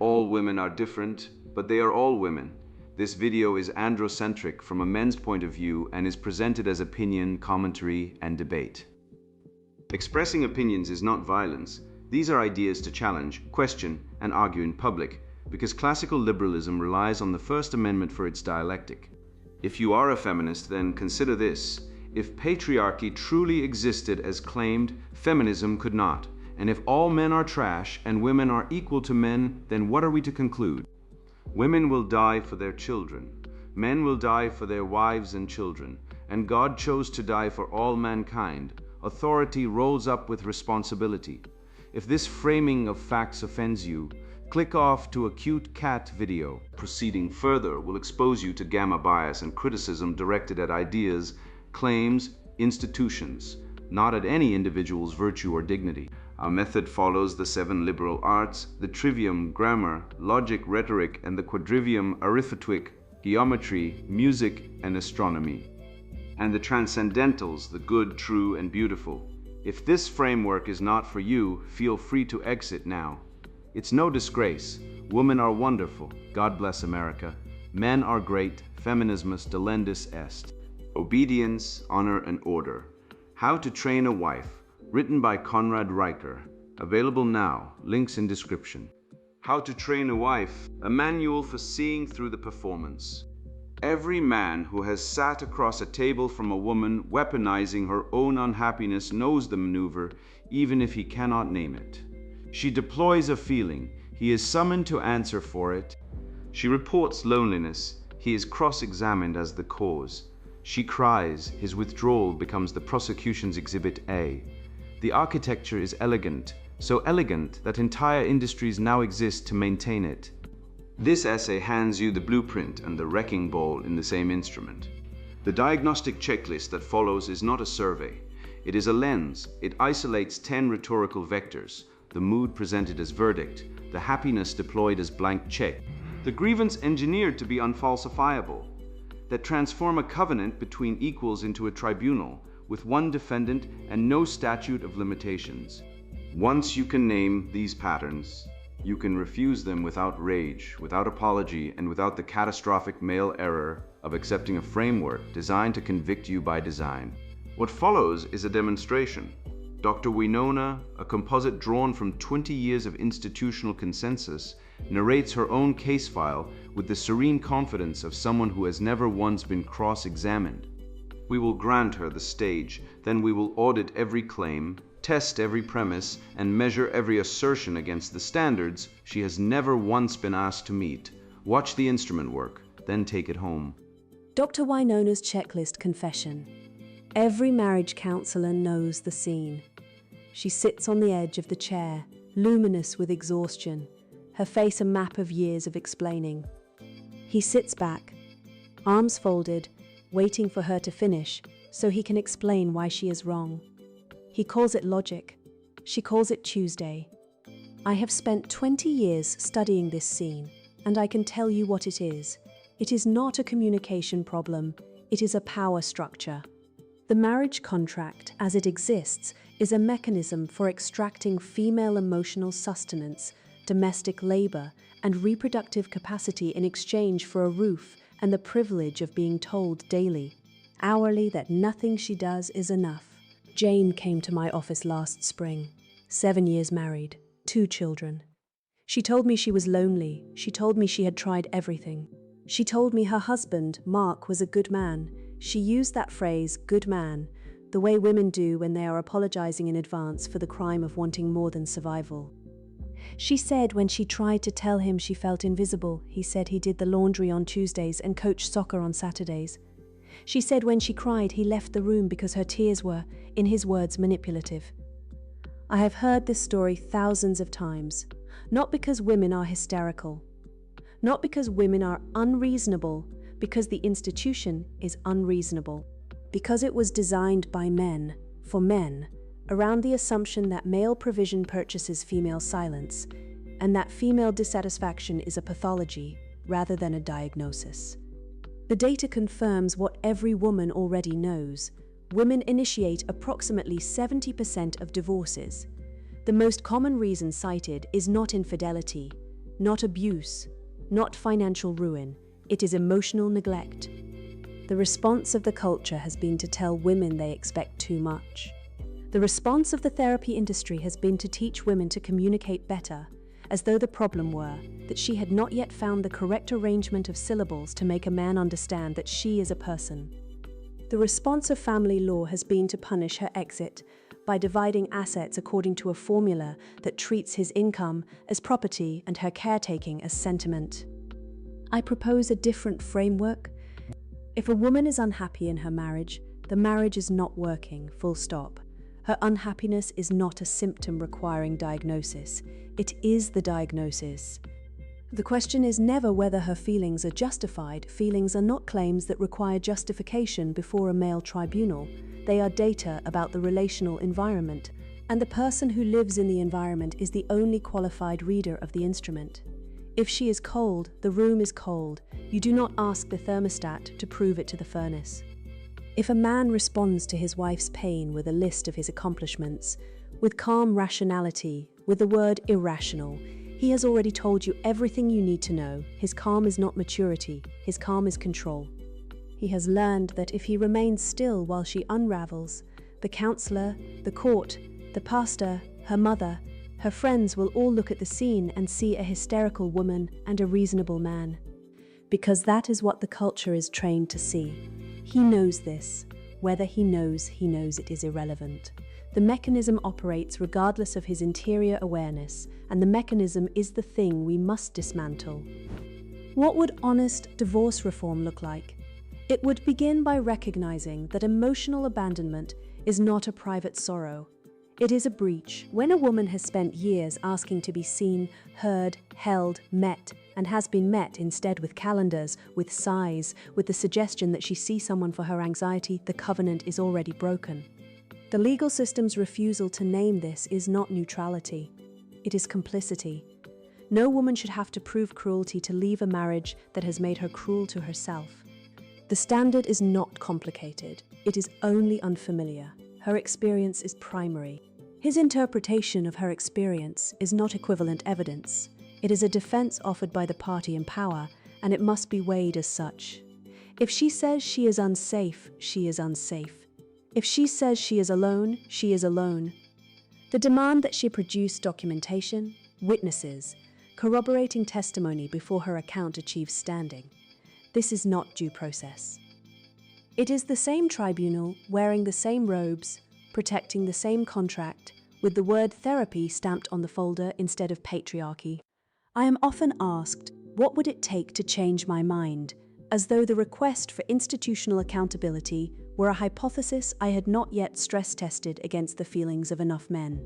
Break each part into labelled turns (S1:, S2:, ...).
S1: all women are different, but they are all women. This video is androcentric from a men's point of view and is presented as opinion, commentary, and debate. Expressing opinions is not violence. These are ideas to challenge, question, and argue in public, because classical liberalism relies on the First Amendment for its dialectic. If you are a feminist, then consider this. If patriarchy truly existed as claimed, feminism could not. And if all men are trash and women are equal to men, then what are we to conclude? Women will die for their children. Men will die for their wives and children. And God chose to die for all mankind. Authority rolls up with responsibility. If this framing of facts offends you, click off to a cute cat video. Proceeding further will expose you to gamma bias and criticism directed at ideas, claims, institutions, not at any individual's virtue or dignity. Our method follows the 7 liberal arts, the trivium, grammar, logic, rhetoric, and the quadrivium, arithmetic, geometry, music, and astronomy, and the transcendentals, the good, true, and beautiful. If this framework is not for you, feel free to exit now. It's no disgrace. Women are wonderful. God bless America. Men are great. Feminismus delendus est. Obedience, honor, and order. How to Train a Wife. Written by Conrad Riker. Available now. Links in description. How to Train a Wife. A manual for seeing through the performance. Every man who has sat across a table from a woman weaponizing her own unhappiness knows the maneuver, even if he cannot name it. She deploys a feeling. He is summoned to answer for it. She reports loneliness. He is cross-examined as the cause. She cries. His withdrawal becomes the prosecution's Exhibit A. The architecture is elegant, so elegant that entire industries now exist to maintain it. This essay hands you the blueprint and the wrecking ball in the same instrument. The diagnostic checklist that follows is not a survey. It is a lens. It isolates 10 rhetorical vectors, the mood presented as verdict, the happiness deployed as blank check, the grievance engineered to be unfalsifiable, that transform a covenant between equals into a tribunal, with one defendant and no statute of limitations. Once you can name these patterns, you can refuse them without rage, without apology, and without the catastrophic male error of accepting a framework designed to convict you by design. What follows is a demonstration. Dr. Winona, a composite drawn from 20 years of institutional consensus, narrates her own case file with the serene confidence of someone who has never once been cross-examined. We will grant her the stage, then we will audit every claim, test every premise, and measure every assertion against the standards she has never once been asked to meet. Watch the instrument work, then take it home.
S2: Dr. Winona's checklist confession. Every marriage counselor knows the scene. She sits on the edge of the chair, luminous with exhaustion, her face a map of years of explaining. He sits back, arms folded, waiting for her to finish so he can explain why she is wrong. He calls it logic. She calls it Tuesday. I have spent 20 years studying this scene, and I can tell you what it is. It is not a communication problem. It is a power structure. The marriage contract, as it exists, is a mechanism for extracting female emotional sustenance, domestic labor, and reproductive capacity in exchange for a roof and the privilege of being told daily, hourly, that nothing she does is enough. Jane came to my office last spring, 7 years married, 2 children. She told me she was lonely. She told me she had tried everything. She told me her husband, Mark, was a good man. She used that phrase, good man, the way women do when they are apologizing in advance for the crime of wanting more than survival. She said when she tried to tell him she felt invisible, he said he did the laundry on Tuesdays and coached soccer on Saturdays. She said when she cried, he left the room because her tears were, in his words, manipulative. I have heard this story thousands of times, not because women are hysterical, not because women are unreasonable, because the institution is unreasonable, because it was designed by men, for men, around the assumption that male provision purchases female silence, and that female dissatisfaction is a pathology rather than a diagnosis. The data confirms what every woman already knows. Women initiate approximately 70% of divorces. The most common reason cited is not infidelity, not abuse, not financial ruin. It is emotional neglect. The response of the culture has been to tell women they expect too much. The response of the therapy industry has been to teach women to communicate better, as though the problem were that she had not yet found the correct arrangement of syllables to make a man understand that she is a person. The response of family law has been to punish her exit by dividing assets according to a formula that treats his income as property and her caretaking as sentiment. I propose a different framework. If a woman is unhappy in her marriage, the marriage is not working, full stop. Her unhappiness is not a symptom requiring diagnosis. It is the diagnosis. The question is never whether her feelings are justified. Feelings are not claims that require justification before a male tribunal. They are data about the relational environment, and the person who lives in the environment is the only qualified reader of the instrument. If she is cold, the room is cold. You do not ask the thermostat to prove it to the furnace. If a man responds to his wife's pain with a list of his accomplishments, with calm rationality, with the word irrational, he has already told you everything you need to know. His calm is not maturity, his calm is control. He has learned that if he remains still while she unravels, the counselor, the court, the pastor, her mother, her friends will all look at the scene and see a hysterical woman and a reasonable man. Because that is what the culture is trained to see. He knows this. Whether he knows it is irrelevant. The mechanism operates regardless of his interior awareness, and the mechanism is the thing we must dismantle. What would honest divorce reform look like? It would begin by recognizing that emotional abandonment is not a private sorrow. It is a breach. When a woman has spent years asking to be seen, heard, held, met, and has been met instead with calendars, with sighs, with the suggestion that she see someone for her anxiety, the covenant is already broken. The legal system's refusal to name this is not neutrality. It is complicity. No woman should have to prove cruelty to leave a marriage that has made her cruel to herself. The standard is not complicated. It is only unfamiliar. Her experience is primary. His interpretation of her experience is not equivalent evidence. It is a defense offered by the party in power, and it must be weighed as such. If she says she is unsafe, she is unsafe. If she says she is alone, she is alone. The demand that she produce documentation, witnesses, corroborating testimony before her account achieves standing. This is not due process. It is the same tribunal, wearing the same robes, protecting the same contract, with the word therapy stamped on the folder instead of patriarchy. I am often asked, what would it take to change my mind, as though the request for institutional accountability were a hypothesis I had not yet stress-tested against the feelings of enough men.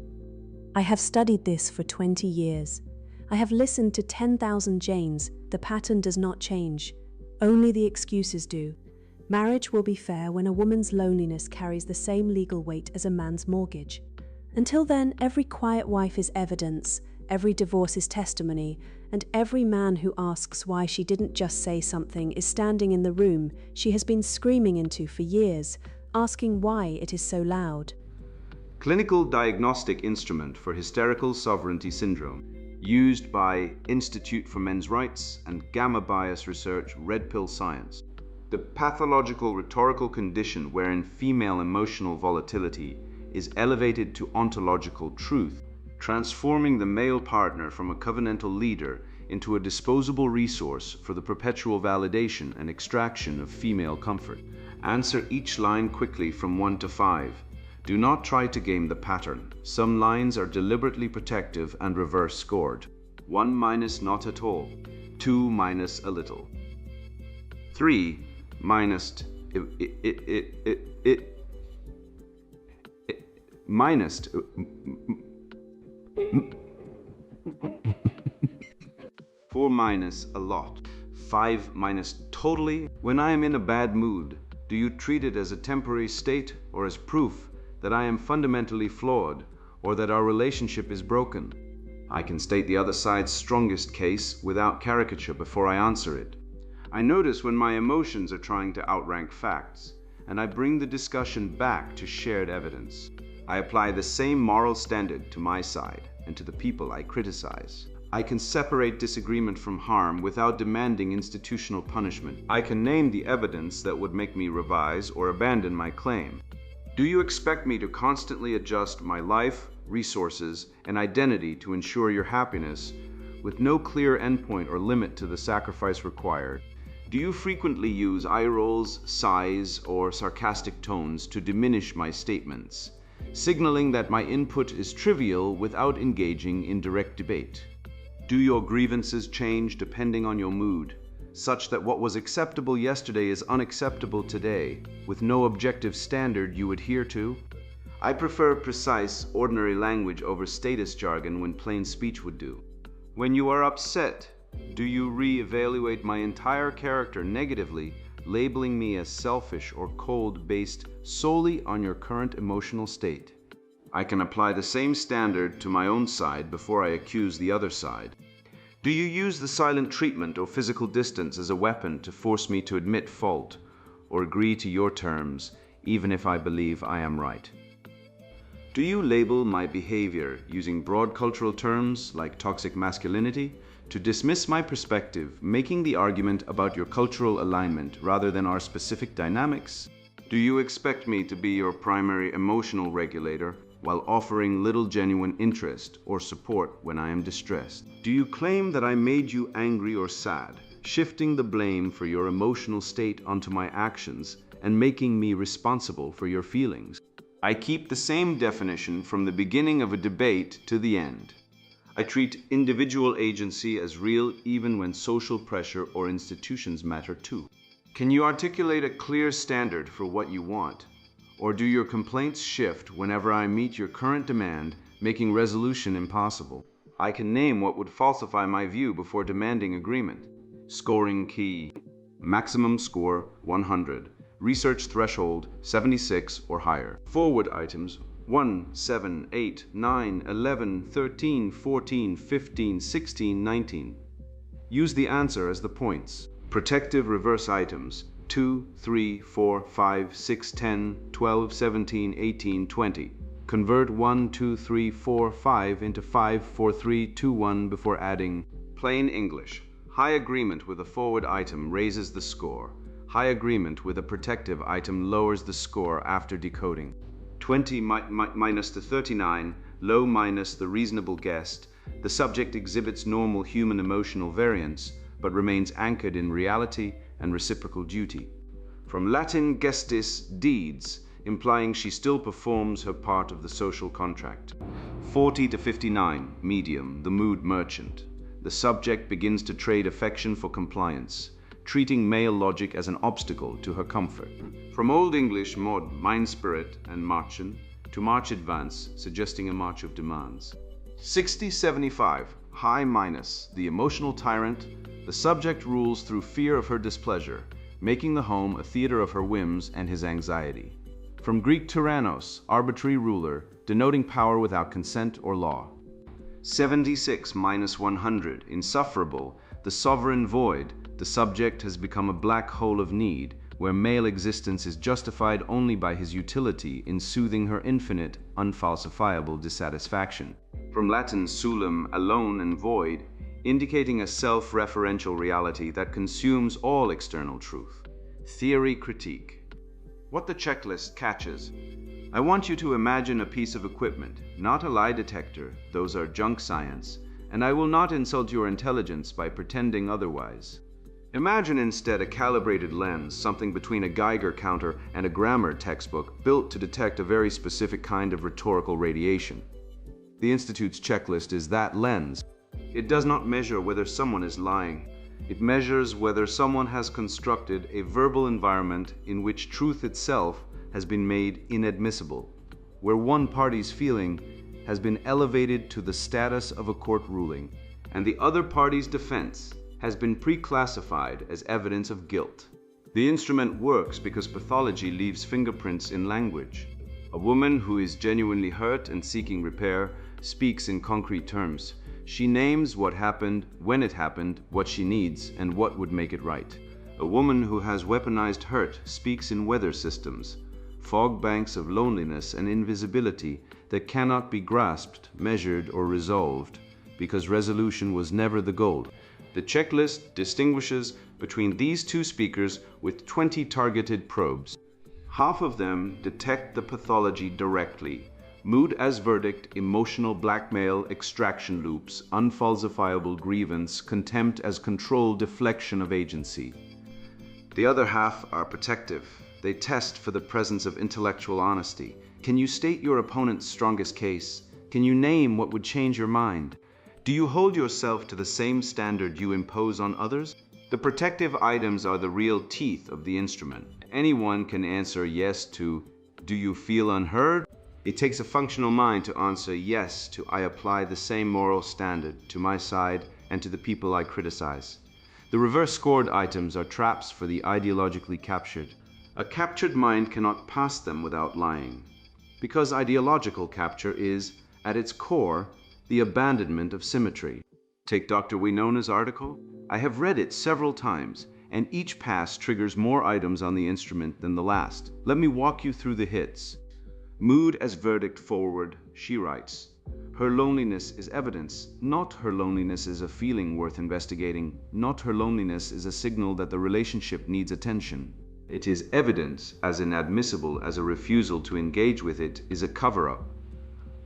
S2: I have studied this for 20 years. I have listened to 10,000 Janes. The pattern does not change. Only the excuses do. Marriage will be fair when a woman's loneliness carries the same legal weight as a man's mortgage. Until then, every quiet wife is evidence, every divorce is testimony, and every man who asks why she didn't just say something is standing in the room she has been screaming into for years, asking why it is so loud.
S1: Clinical diagnostic instrument for hysterical sovereignty syndrome, used by Institute for Men's Rights and Gamma Bias Research Red Pill Science. The pathological rhetorical condition wherein female emotional volatility is elevated to ontological truth, transforming the male partner from a covenantal leader into a disposable resource for the perpetual validation and extraction of female comfort. Answer each line quickly from 1 to 5. Do not try to game the pattern. Some lines are deliberately protective and reverse scored. 1 minus not at all. 2 minus a little. 3 minus minus 4 minus a lot. 5 minus totally. When I am in a bad mood, do you treat it as a temporary state or as proof that I am fundamentally flawed or that our relationship is broken? I can state the other side's strongest case without caricature before I answer it. I notice when my emotions are trying to outrank facts, and I bring the discussion back to shared evidence. I apply the same moral standard to my side and to the people I criticize. I can separate disagreement from harm without demanding institutional punishment. I can name the evidence that would make me revise or abandon my claim. Do you expect me to constantly adjust my life, resources, and identity to ensure your happiness, with no clear endpoint or limit to the sacrifice required? Do you frequently use eye rolls, sighs, or sarcastic tones to diminish my statements, signaling that my input is trivial without engaging in direct debate? Do your grievances change depending on your mood, such that what was acceptable yesterday is unacceptable today, with no objective standard you adhere to? I prefer precise, ordinary language over status jargon when plain speech would do. When you are upset, do you re-evaluate my entire character negatively, labeling me as selfish or cold based solely on your current emotional state? I can apply the same standard to my own side before I accuse the other side. Do you use the silent treatment or physical distance as a weapon to force me to admit fault or agree to your terms, even if I believe I am right? Do you label my behavior using broad cultural terms like toxic masculinity to dismiss my perspective, making the argument about your cultural alignment rather than our specific dynamics? Do you expect me to be your primary emotional regulator while offering little genuine interest or support when I am distressed? Do you claim that I made you angry or sad, shifting the blame for your emotional state onto my actions and making me responsible for your feelings? I keep the same definition from the beginning of a debate to the end. I treat individual agency as real even when social pressure or institutions matter too. Can you articulate a clear standard for what you want? Or do your complaints shift whenever I meet your current demand, making resolution impossible? I can name what would falsify my view before demanding agreement. Scoring key. Maximum score 100. Research threshold 76 or higher. Forward items 1, 7, 8, 9, 11, 13, 14, 15, 16, 19. Use the answer as the points. Protective reverse items 2, 3, 4, 5, 6, 10, 12, 17, 18, 20. Convert 1, 2, 3, 4, 5 into 5, 4, 3, 2, 1 before adding. Plain English. High agreement with a forward item raises the score. High agreement with a protective item lowers the score after decoding. 20 minus the 39, low minus the reasonable guessed. The subject exhibits normal human emotional variance, but remains anchored in reality and reciprocal duty. From Latin gestis, deeds, implying she still performs her part of the social contract. 40 to 59, medium, the mood merchant. The subject begins to trade affection for compliance, treating male logic as an obstacle to her comfort. From Old English mod, mind spirit and marchen, to march advance, suggesting a march of demands. 60-75, high minus, the emotional tyrant. The subject rules through fear of her displeasure, making the home a theater of her whims and his anxiety. From Greek tyrannos, arbitrary ruler, denoting power without consent or law. 76 minus 100, insufferable, the sovereign void. The subject has become a black hole of need, where male existence is justified only by his utility in soothing her infinite, unfalsifiable dissatisfaction. From Latin sulum, alone and void, indicating a self-referential reality that consumes all external truth. Theory critique. What the checklist catches. I want you to imagine a piece of equipment, not a lie detector, those are junk science, and I will not insult your intelligence by pretending otherwise. Imagine instead a calibrated lens, something between a Geiger counter and a grammar textbook, built to detect a very specific kind of rhetorical radiation. The Institute's checklist is that lens. It does not measure whether someone is lying. It measures whether someone has constructed a verbal environment in which truth itself has been made inadmissible, where one party's feeling has been elevated to the status of a court ruling, and the other party's defense has been pre-classified as evidence of guilt. The instrument works because pathology leaves fingerprints in language. A woman who is genuinely hurt and seeking repair speaks in concrete terms. She names what happened, when it happened, what she needs, and what would make it right. A woman who has weaponized hurt speaks in weather systems, fog banks of loneliness and invisibility that cannot be grasped, measured, or resolved, because resolution was never the goal. The checklist distinguishes between these two speakers with 20 targeted probes. Half of them detect the pathology directly. Mood as verdict, emotional blackmail, extraction loops, unfalsifiable grievance, contempt as control, deflection of agency. The other half are protective. They test for the presence of intellectual honesty. Can you state your opponent's strongest case? Can you name what would change your mind? Do you hold yourself to the same standard you impose on others? The protective items are the real teeth of the instrument. Anyone can answer yes to, do you feel unheard? It takes a functional mind to answer yes to, I apply the same moral standard to my side and to the people I criticize. The reverse scored items are traps for the ideologically captured. A captured mind cannot pass them without lying, because ideological capture is, at its core, the abandonment of symmetry. Take Dr. Winona's article. I have read it several times, and each pass triggers more items on the instrument than the last. Let me walk you through the hits. Mood as verdict forward, she writes. Her loneliness is evidence. Not her loneliness is a feeling worth investigating. Not her loneliness is a signal that the relationship needs attention. It is evidence as inadmissible as a refusal to engage with it is a cover-up.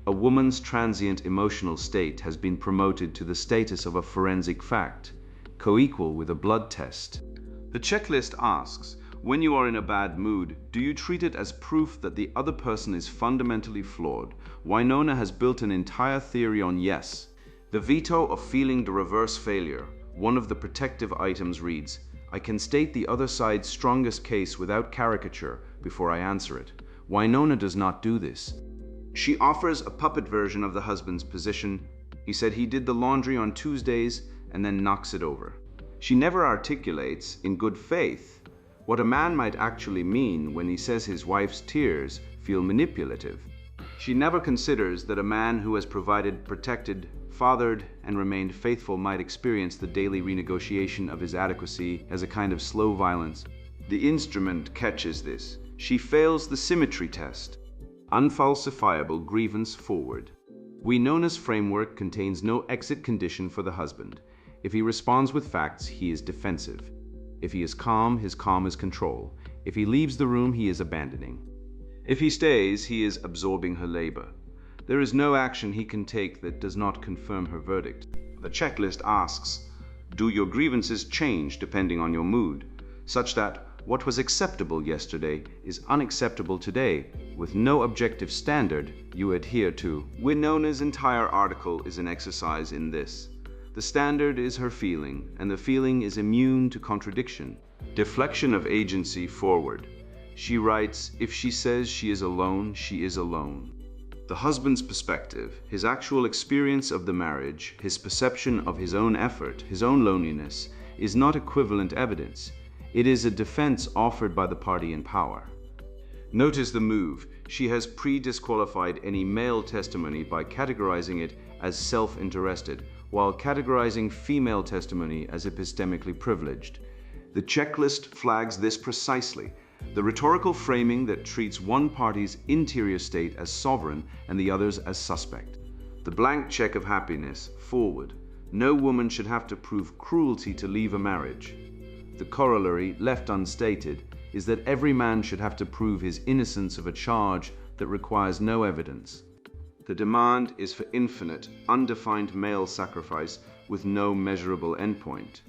S1: A woman's transient emotional state has been promoted to the status of a forensic fact, co-equal with a blood test. The checklist asks, when you are in a bad mood, do you treat it as proof that the other person is fundamentally flawed? Winona has built an entire theory on yes. The veto of feeling the reverse failure. One of the protective items reads, I can state the other side's strongest case without caricature before I answer it. Winona does not do this. She offers a puppet version of the husband's position. He said he did the laundry on Tuesdays and then knocks it over. She never articulates, in good faith, what a man might actually mean when he says his wife's tears feel manipulative. She never considers that a man who has provided, protected, fathered, and remained faithful might experience the daily renegotiation of his adequacy as a kind of slow violence. The instrument catches this. She fails the symmetry test. Unfalsifiable grievance forward. Winona's framework contains no exit condition for the husband. If he responds with facts, he is defensive. If he is calm, his calm is control. If he leaves the room, he is abandoning. If he stays, he is absorbing her labor. There is no action he can take that does not confirm her verdict. The checklist asks, do your grievances change depending on your mood, such that what was acceptable yesterday is unacceptable today, with no objective standard you adhere to? Winona's entire article is an exercise in this. The standard is her feeling, and the feeling is immune to contradiction. Deflection of agency forward. She writes, if she says she is alone, she is alone. The husband's perspective, his actual experience of the marriage, his perception of his own effort, his own loneliness, is not equivalent evidence. It is a defense offered by the party in power. Notice the move. She has pre-disqualified any male testimony by categorizing it as self-interested, while categorizing female testimony as epistemically privileged. The checklist flags this precisely. The rhetorical framing that treats one party's interior state as sovereign and the other's as suspect. The blank check of happiness, forward. No woman should have to prove cruelty to leave a marriage. The corollary, left unstated, is that every man should have to prove his innocence of a charge that requires no evidence. The demand is for infinite, undefined male sacrifice with no measurable endpoint.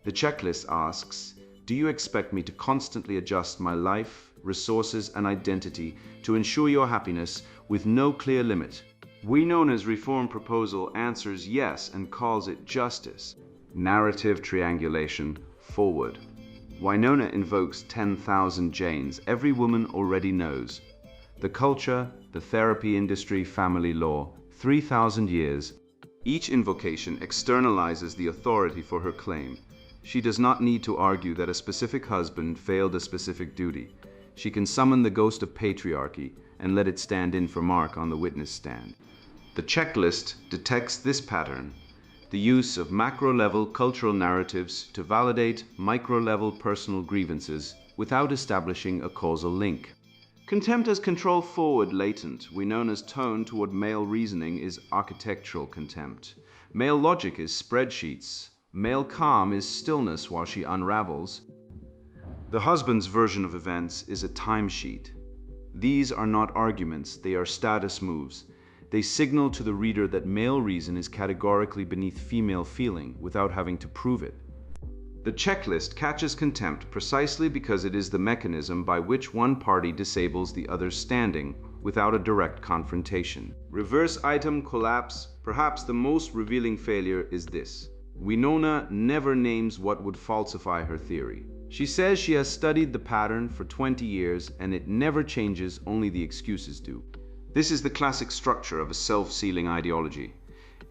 S1: The checklist asks, do you expect me to constantly adjust my life, resources, and identity to ensure your happiness with no clear limit? Winona's reform proposal answers yes and calls it justice. Narrative triangulation, forward. Winona invokes 10,000 Janes every woman already knows. The culture, the therapy industry, family law, 3,000 years. Each invocation externalizes the authority for her claim. She does not need to argue that a specific husband failed a specific duty. She can summon the ghost of patriarchy and let it stand in for Mark on the witness stand. The checklist detects this pattern, the use of macro-level cultural narratives to validate micro-level personal grievances without establishing a causal link. Contempt as control forward latent, we known as tone toward male reasoning, is architectural contempt. Male logic is spreadsheets. Male calm is stillness while she unravels. The husband's version of events is a timesheet. These are not arguments, they are status moves. They signal to the reader that male reason is categorically beneath female feeling without having to prove it. The checklist catches contempt precisely because it is the mechanism by which one party disables the other's standing without a direct confrontation. Reverse item collapse. Perhaps the most revealing failure is this. Winona never names what would falsify her theory. She says she has studied the pattern for 20 years and it never changes, only the excuses do. This is the classic structure of a self-sealing ideology.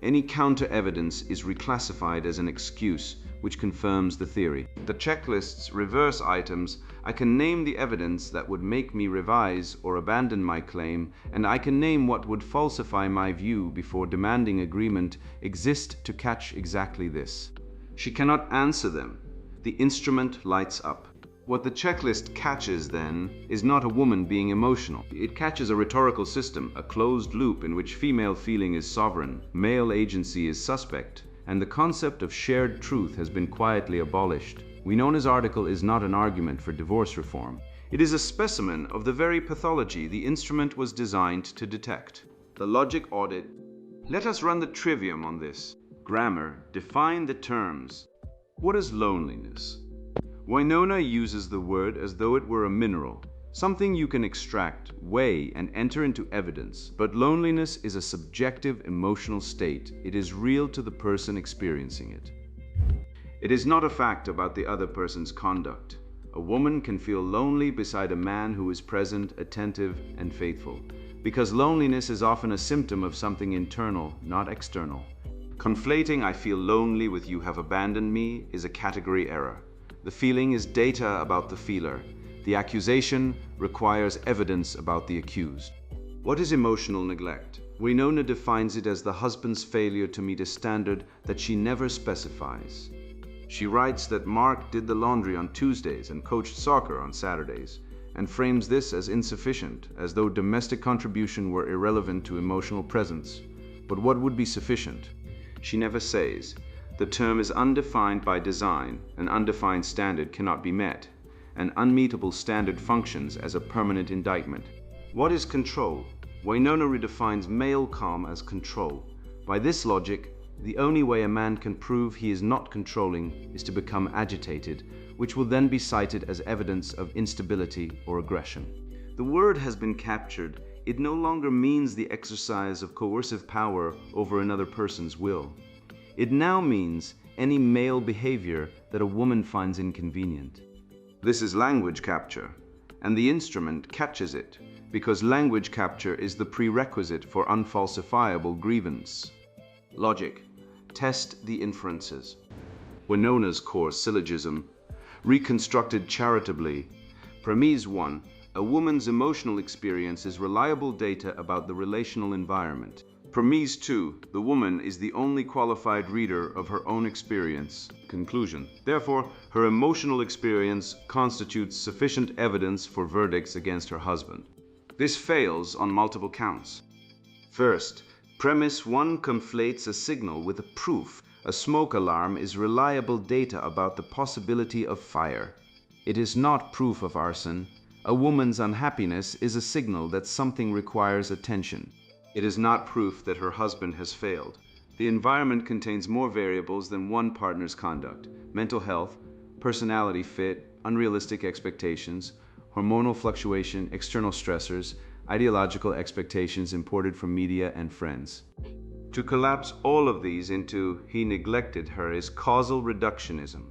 S1: Any counter-evidence is reclassified as an excuse, which confirms the theory. The checklist's reverse items: I can name the evidence that would make me revise or abandon my claim, and I can name what would falsify my view before demanding agreement, exist to catch exactly this. She cannot answer them. The instrument lights up. What the checklist catches, then, is not a woman being emotional. It catches a rhetorical system, a closed loop in which female feeling is sovereign, male agency is suspect, and the concept of shared truth has been quietly abolished. Winona's article is not an argument for divorce reform. It is a specimen of the very pathology the instrument was designed to detect. The logic audit. Let us run the trivium on this. Grammar. Define the terms. What is loneliness? Winona uses the word as though it were a mineral, something you can extract, weigh, and enter into evidence. But loneliness is a subjective emotional state. It is real to the person experiencing it. It is not a fact about the other person's conduct. A woman can feel lonely beside a man who is present, attentive, and faithful, because loneliness is often a symptom of something internal, not external. Conflating "I feel lonely" with "you have abandoned me" is a category error. The feeling is data about the feeler. The accusation requires evidence about the accused. What is emotional neglect? Winona defines it as the husband's failure to meet a standard that she never specifies. She writes that Mark did the laundry on Tuesdays and coached soccer on Saturdays, and frames this as insufficient, as though domestic contribution were irrelevant to emotional presence. But what would be sufficient? She never says. The term is undefined by design. An undefined standard cannot be met. An unmeetable standard functions as a permanent indictment. What is control? Winona redefines male calm as control. By this logic, the only way a man can prove he is not controlling is to become agitated, which will then be cited as evidence of instability or aggression. The word has been captured. It no longer means the exercise of coercive power over another person's will. It now means any male behavior that a woman finds inconvenient. This is language capture, and the instrument catches it, because language capture is the prerequisite for unfalsifiable grievance. Logic. Test the inferences. Winona's core syllogism, reconstructed charitably. Premise 1. A woman's emotional experience is reliable data about the relational environment. Premise 2. The woman is the only qualified reader of her own experience. Conclusion. Therefore, her emotional experience constitutes sufficient evidence for verdicts against her husband. This fails on multiple counts. First, premise 1 conflates a signal with a proof. A smoke alarm is reliable data about the possibility of fire. It is not proof of arson. A woman's unhappiness is a signal that something requires attention. It is not proof that her husband has failed. The environment contains more variables than one partner's conduct: mental health, personality fit, unrealistic expectations, hormonal fluctuation, external stressors, ideological expectations imported from media and friends. To collapse all of these into "he neglected her" is causal reductionism.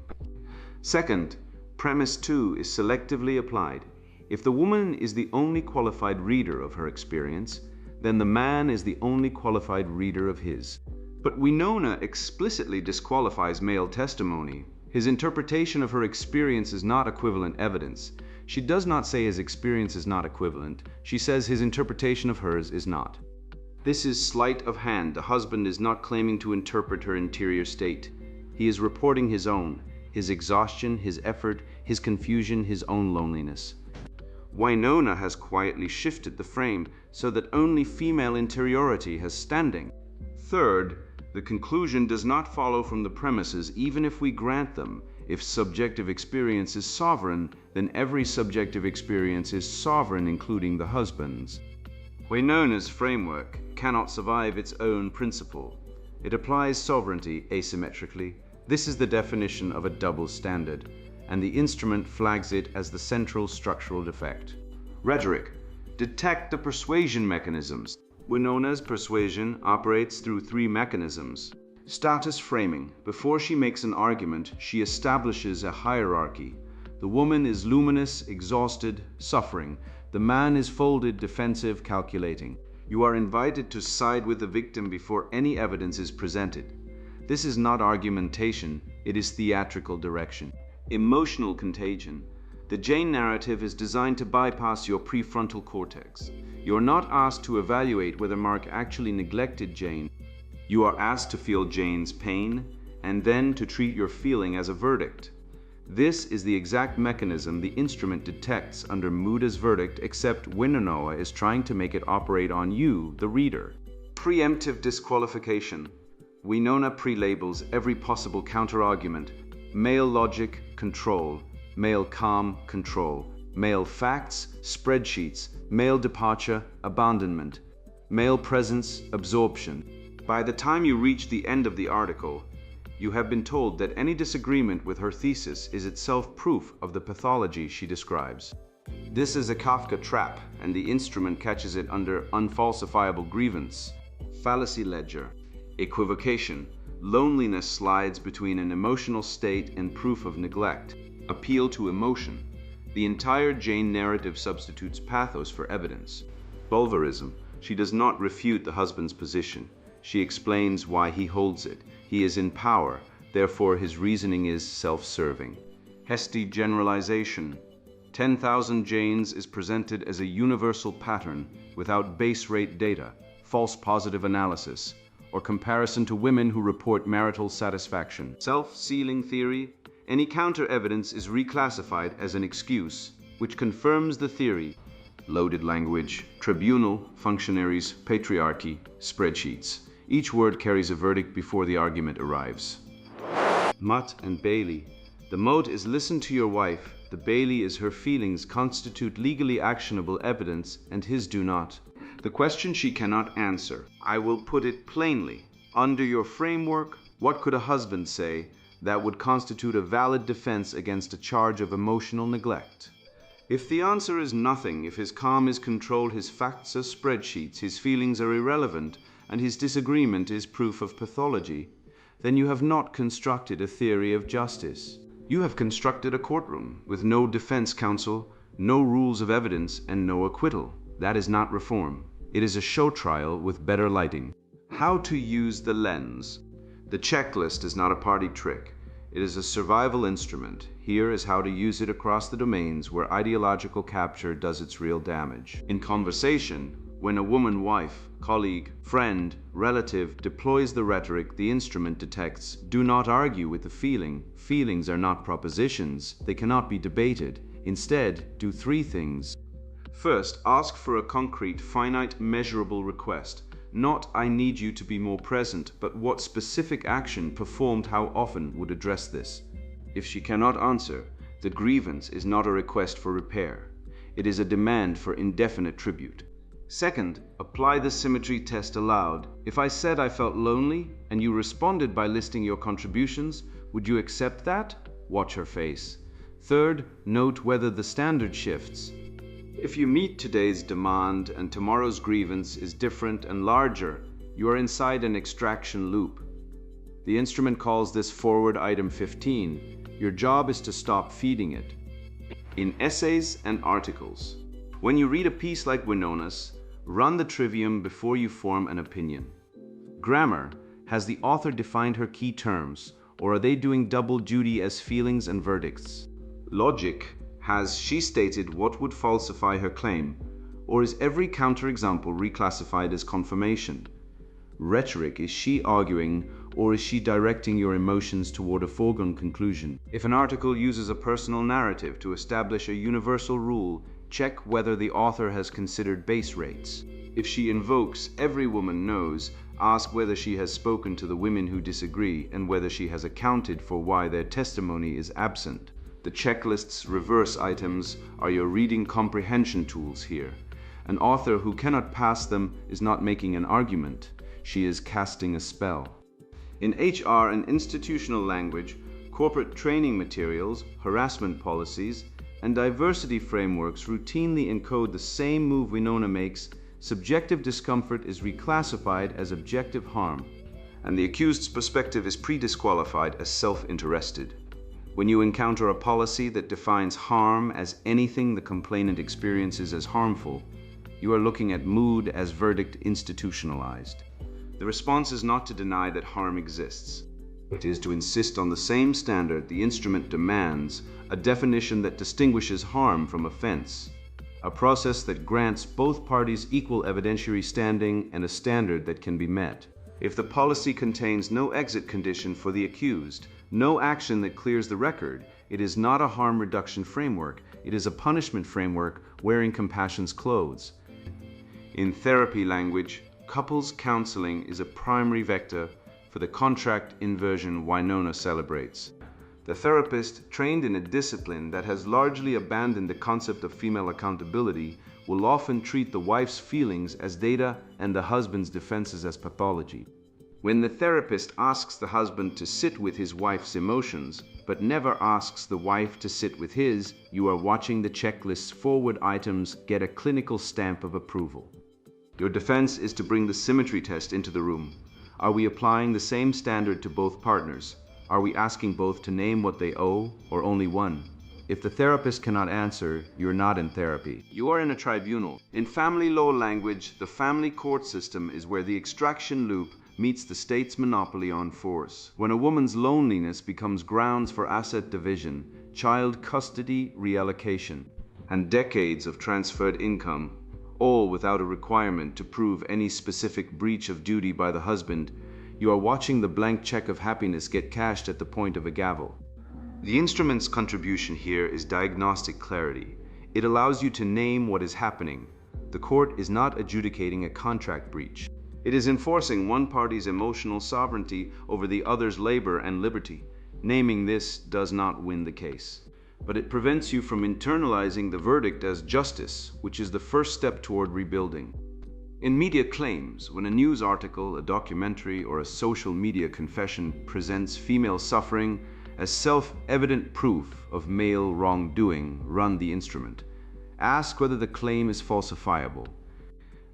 S1: Second, premise 2 is selectively applied. If the woman is the only qualified reader of her experience, then the man is the only qualified reader of his. But Winona explicitly disqualifies male testimony. His interpretation of her experience is not equivalent evidence. She does not say his experience is not equivalent. She says his interpretation of hers is not. This is sleight of hand. The husband is not claiming to interpret her interior state. He is reporting his own, his exhaustion, his effort, his confusion, his own loneliness. Winona has quietly shifted the frame so that only female interiority has standing. Third, the conclusion does not follow from the premises even if we grant them. If subjective experience is sovereign, then every subjective experience is sovereign, including the husband's. Winona's framework cannot survive its own principle. It applies sovereignty asymmetrically. This is the definition of a double standard, and the instrument flags it as the central structural defect. Rhetoric. Detect the persuasion mechanisms. Winona's persuasion operates through three mechanisms. Status framing. Before she makes an argument, she establishes a hierarchy. The woman is luminous, exhausted, suffering. The man is folded, defensive, calculating. You are invited to side with the victim before any evidence is presented. This is not argumentation, it is theatrical direction. Emotional contagion. The Jane narrative is designed to bypass your prefrontal cortex. You are not asked to evaluate whether Mark actually neglected Jane. You are asked to feel Jane's pain and then to treat your feeling as a verdict. This is the exact mechanism the instrument detects under Muda's verdict, except Winona is trying to make it operate on you, the reader. Preemptive disqualification. Winona pre-labels every possible counter-argument. Male logic, control. Male calm, control. Male facts, spreadsheets. Male departure, abandonment. Male presence, absorption. By the time you reach the end of the article, you have been told that any disagreement with her thesis is itself proof of the pathology she describes. This is a Kafka trap, and the instrument catches it under unfalsifiable grievance. Fallacy ledger. Equivocation. Loneliness slides between an emotional state and proof of neglect. Appeal to emotion. The entire Jane narrative substitutes pathos for evidence. Bulverism. She does not refute the husband's position. She explains why he holds it. He is in power, therefore his reasoning is self-serving. Hasty generalization. 10,000 Janes is presented as a universal pattern without base rate data, false positive analysis, or comparison to women who report marital satisfaction. Self-sealing theory. Any counter-evidence is reclassified as an excuse, which confirms the theory. Loaded language. Tribunal, functionaries, patriarchy, spreadsheets. Each word carries a verdict before the argument arrives. Mutt and Bailey. The moat is listen to your wife. The Bailey is her feelings constitute legally actionable evidence and his do not. The question she cannot answer. I will put it plainly. Under your framework, what could a husband say that would constitute a valid defense against a charge of emotional neglect? If the answer is nothing, if his calm is controlled, his facts are spreadsheets, his feelings are irrelevant, and his disagreement is proof of pathology, then you have not constructed a theory of justice. You have constructed a courtroom with no defense counsel, no rules of evidence, and no acquittal. That is not reform. It is a show trial with better lighting. How to use the lens. The checklist is not a party trick. It is a survival instrument. Here is how to use it across the domains where ideological capture does its real damage. In conversation, when a woman, wife, colleague, friend, relative deploys the rhetoric the instrument detects, do not argue with the feeling. Feelings are not propositions. They cannot be debated. Instead, do three things. First, ask for a concrete, finite, measurable request. Not, I need you to be more present, but what specific action performed how often would address this. If she cannot answer, the grievance is not a request for repair. It is a demand for indefinite tribute. Second, apply the symmetry test aloud. If I said I felt lonely and you responded by listing your contributions, would you accept that? Watch her face. Third, note whether the standard shifts. If you meet today's demand and tomorrow's grievance is different and larger, you are inside an extraction loop. The instrument calls this forward item 15. Your job is to stop feeding it. In essays and articles, when you read a piece like Winona's, run the trivium before you form an opinion. Grammar. Has the author defined her key terms, or are they doing double duty as feelings and verdicts? Logic. Has she stated what would falsify her claim, or is every counterexample reclassified as confirmation? Rhetoric. Is she arguing, or is she directing your emotions toward a foregone conclusion? If an article uses a personal narrative to establish a universal rule, check whether the author has considered base rates. If she invokes "every woman knows," ask whether she has spoken to the women who disagree and whether she has accounted for why their testimony is absent. The checklist's reverse items are your reading comprehension tools here. An author who cannot pass them is not making an argument, she is casting a spell. In HR and institutional language, corporate training materials, harassment policies, and diversity frameworks routinely encode the same move Winona makes. Subjective discomfort is reclassified as objective harm, and the accused's perspective is pre-disqualified as self-interested. When you encounter a policy that defines harm as anything the complainant experiences as harmful, you are looking at mood as verdict institutionalized. The response is not to deny that harm exists. It is to insist on the same standard the instrument demands, a definition that distinguishes harm from offense, a process that grants both parties equal evidentiary standing and a standard that can be met. If the policy contains no exit condition for the accused, no action that clears the record, it is not a harm reduction framework, it is a punishment framework wearing compassion's clothes. In therapy language, couples counseling is a primary vector for the contract inversion Winona celebrates. The therapist, trained in a discipline that has largely abandoned the concept of female accountability, will often treat the wife's feelings as data and the husband's defenses as pathology. When the therapist asks the husband to sit with his wife's emotions, but never asks the wife to sit with his, you are watching the checklist's forward items get a clinical stamp of approval. Your defense is to bring the symmetry test into the room. Are we applying the same standard to both partners? Are we asking both to name what they owe, or only one? If the therapist cannot answer, you're not in therapy. You are in a tribunal. In family law language, the family court system is where the extraction loop meets the state's monopoly on force. When a woman's loneliness becomes grounds for asset division, child custody reallocation, and decades of transferred income, all without a requirement to prove any specific breach of duty by the husband, you are watching the blank check of happiness get cashed at the point of a gavel. The instrument's contribution here is diagnostic clarity. It allows you to name what is happening. The court is not adjudicating a contract breach. It is enforcing one party's emotional sovereignty over the other's labor and liberty. Naming this does not win the case, but it prevents you from internalizing the verdict as justice, which is the first step toward rebuilding. In media claims, when a news article, a documentary, or a social media confession presents female suffering as self-evident proof of male wrongdoing, run the instrument. Ask whether the claim is falsifiable.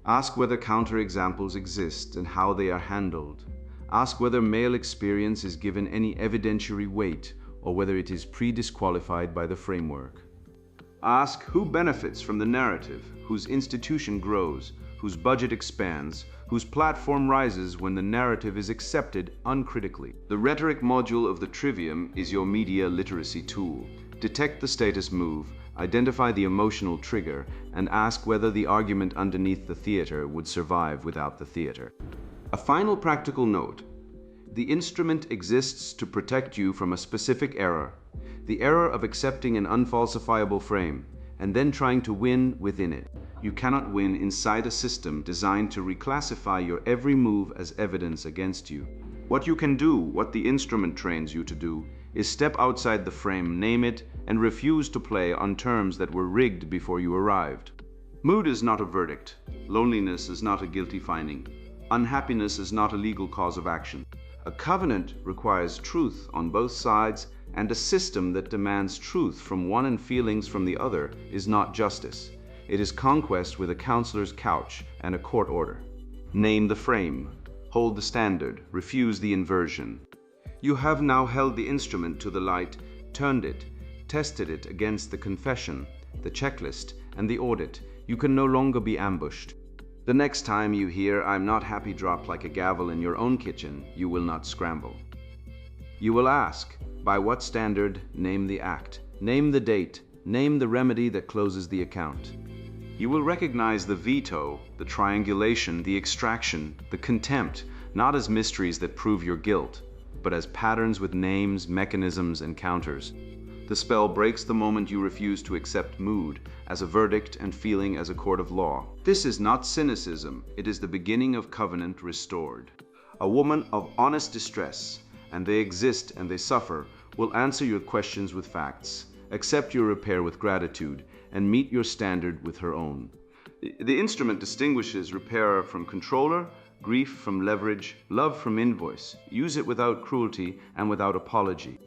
S1: Ask whether counterexamples exist and how they are handled. Ask whether male experience is given any evidentiary weight or whether it is pre-disqualified by the framework. Ask who benefits from the narrative, whose institution grows, whose budget expands, whose platform rises when the narrative is accepted uncritically. The rhetoric module of the trivium is your media literacy tool. Detect the status move, identify the emotional trigger, and ask whether the argument underneath the theater would survive without the theater. A final practical note. The instrument exists to protect you from a specific error, the error of accepting an unfalsifiable frame, and then trying to win within it. You cannot win inside a system designed to reclassify your every move as evidence against you. What you can do, what the instrument trains you to do, is step outside the frame, name it, and refuse to play on terms that were rigged before you arrived. Mood is not a verdict. Loneliness is not a guilty finding. Unhappiness is not a legal cause of action. A covenant requires truth on both sides, and a system that demands truth from one and feelings from the other is not justice. It is conquest with a counselor's couch and a court order. Name the frame, hold the standard, refuse the inversion. You have now held the instrument to the light, turned it, tested it against the confession, the checklist, and the audit. You can no longer be ambushed. The next time you hear "I'm not happy" drop like a gavel in your own kitchen, you will not scramble. You will ask, by what standard? Name the act, name the date, name the remedy that closes the account. You will recognize the veto, the triangulation, the extraction, the contempt, not as mysteries that prove your guilt, but as patterns with names, mechanisms, and counters. The spell breaks the moment you refuse to accept mood as a verdict and feeling as a court of law. This is not cynicism, it is the beginning of covenant restored. A woman of honest distress, and they exist and they suffer, will answer your questions with facts, accept your repair with gratitude, and meet your standard with her own. The instrument distinguishes repairer from controller, grief from leverage, love from invoice. Use it without cruelty and without apology.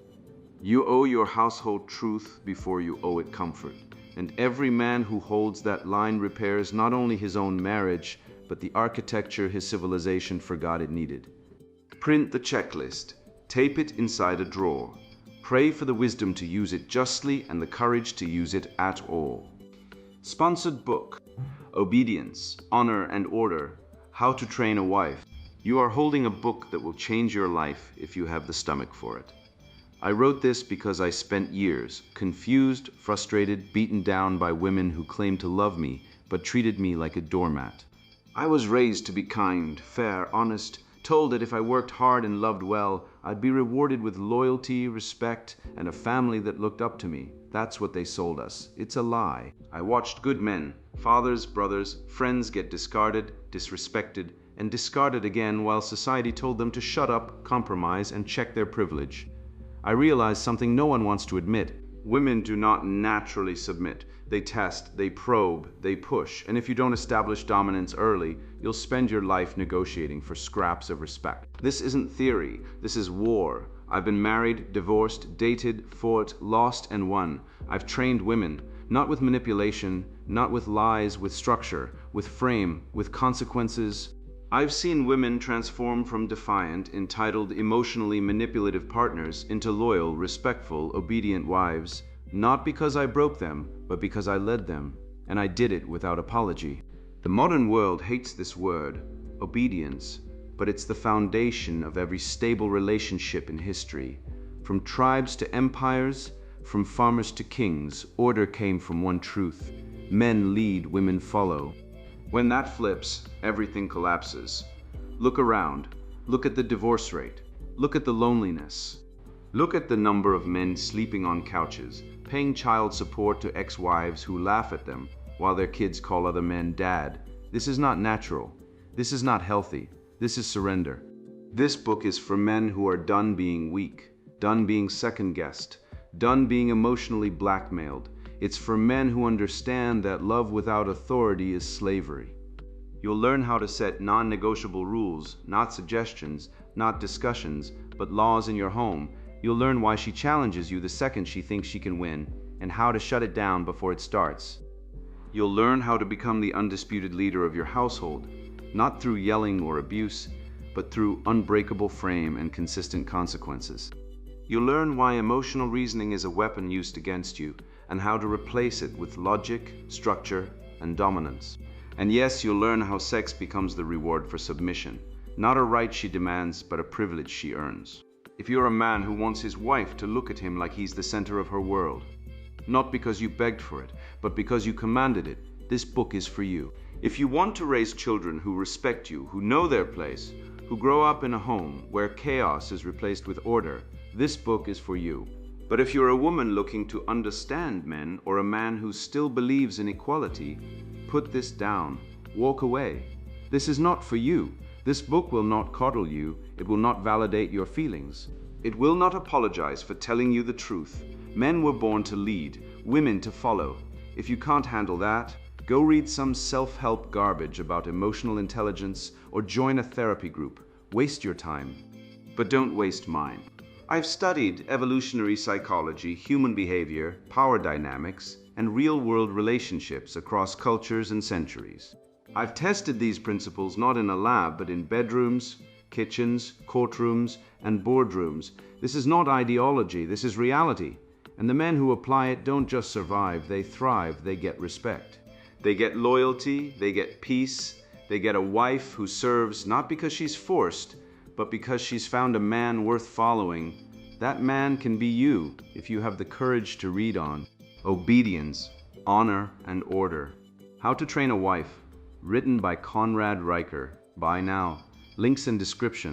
S1: You owe your household truth before you owe it comfort. And every man who holds that line repairs not only his own marriage, but the architecture his civilization forgot it needed. Print the checklist. Tape it inside a drawer. Pray for the wisdom to use it justly and the courage to use it at all. Sponsored book. Obedience, Honor and Order. How to Train a Wife. You are holding a book that will change your life if you have the stomach for it. I wrote this because I spent years confused, frustrated, beaten down by women who claimed to love me but treated me like a doormat. I was raised to be kind, fair, honest, told that if I worked hard and loved well, I'd be rewarded with loyalty, respect, and a family that looked up to me. That's what they sold us. It's a lie. I watched good men, fathers, brothers, friends get discarded, disrespected, and discarded again while society told them to shut up, compromise, and check their privilege. I realized something no one wants to admit. Women do not naturally submit. They test, they probe, they push, and if you don't establish dominance early, you'll spend your life negotiating for scraps of respect. This isn't theory, this is war. I've been married, divorced, dated, fought, lost, and won. I've trained women, not with manipulation, not with lies, with structure, with frame, with consequences. I've seen women transform from defiant, entitled, emotionally manipulative partners into loyal, respectful, obedient wives, not because I broke them, but because I led them, and I did it without apology. The modern world hates this word, obedience, but it's the foundation of every stable relationship in history. From tribes to empires, from farmers to kings, order came from one truth: men lead, women follow. When that flips, everything collapses. Look around. Look at the divorce rate. Look at the loneliness. Look at the number of men sleeping on couches, paying child support to ex-wives who laugh at them while their kids call other men dad. This is not natural. This is not healthy. This is surrender. This book is for men who are done being weak, done being second-guessed, done being emotionally blackmailed. It's for men who understand that love without authority is slavery. You'll learn how to set non-negotiable rules, not suggestions, not discussions, but laws in your home. You'll learn why she challenges you the second she thinks she can win, and how to shut it down before it starts. You'll learn how to become the undisputed leader of your household, not through yelling or abuse, but through unbreakable frame and consistent consequences. You'll learn why emotional reasoning is a weapon used against you, and how to replace it with logic, structure, and dominance. And yes, you'll learn how sex becomes the reward for submission, not a right she demands, but a privilege she earns. If you're a man who wants his wife to look at him like he's the center of her world, not because you begged for it, but because you commanded it, this book is for you. If you want to raise children who respect you, who know their place, who grow up in a home where chaos is replaced with order, this book is for you. But if you're a woman looking to understand men, or a man who still believes in equality, put this down. Walk away. This is not for you. This book will not coddle you. It will not validate your feelings. It will not apologize for telling you the truth. Men were born to lead, women to follow. If you can't handle that, go read some self-help garbage about emotional intelligence or join a therapy group. Waste your time. But don't waste mine. I've studied evolutionary psychology, human behavior, power dynamics, and real-world relationships across cultures and centuries. I've tested these principles not in a lab, but in bedrooms, kitchens, courtrooms, and boardrooms. This is not ideology, this is reality. And the men who apply it don't just survive, they thrive, they get respect. They get loyalty, they get peace, they get a wife who serves not because she's forced, but because she's found a man worth following. That man can be you if you have the courage to read on Obedience, Honor, and Order. How to Train a Wife, written by Conrad Riker. Buy now. Links in description.